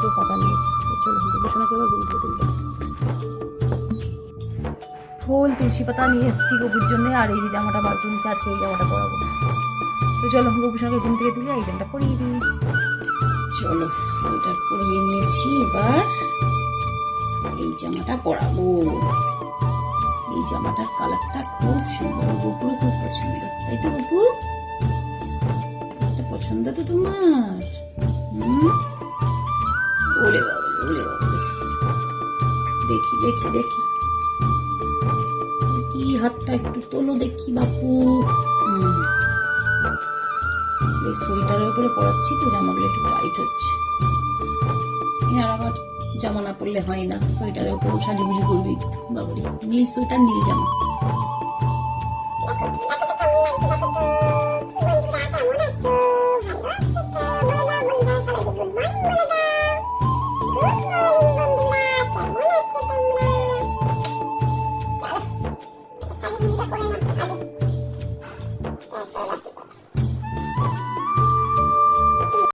গাছের পাতা নিয়েছি। চলো গবেষণাকে এবার ঘুম থেকে তুলবো। ফুল তুলসী পাতা নিয়ে এসেছি গপুর জন্য, আর এই যে জামাটা বার করে নিচ্ছে, আজকে এই জামাটা পরাবো। তো চলো গবেষণাকে ঘুম থেকে তুলে এই জামাটা পরিয়ে দিই। চলো সোয়েটার পরিয়ে নিয়েছি, এবার এই জামাটা পরাবো। এই জামাটার কালারটা খুব সুন্দর, গপুরও খুব পছন্দ, তাই তো গপু? এটা পছন্দ তো তোমার? ওরে বাবা, ওরে বাবা, দেখি দেখি দেখি, কি হাতটা একটু তোলো দেখি বাপু। সোয়েটারের উপরে পরাচ্ছি তো, জামাগুলো একটু টাইট হচ্ছে। আর আবার জামা না পরলে হয় না, সোয়েটারের উপর সাজুগুজু করবি একটু। বাবুরি নীল সোয়েটার, নীল জামা।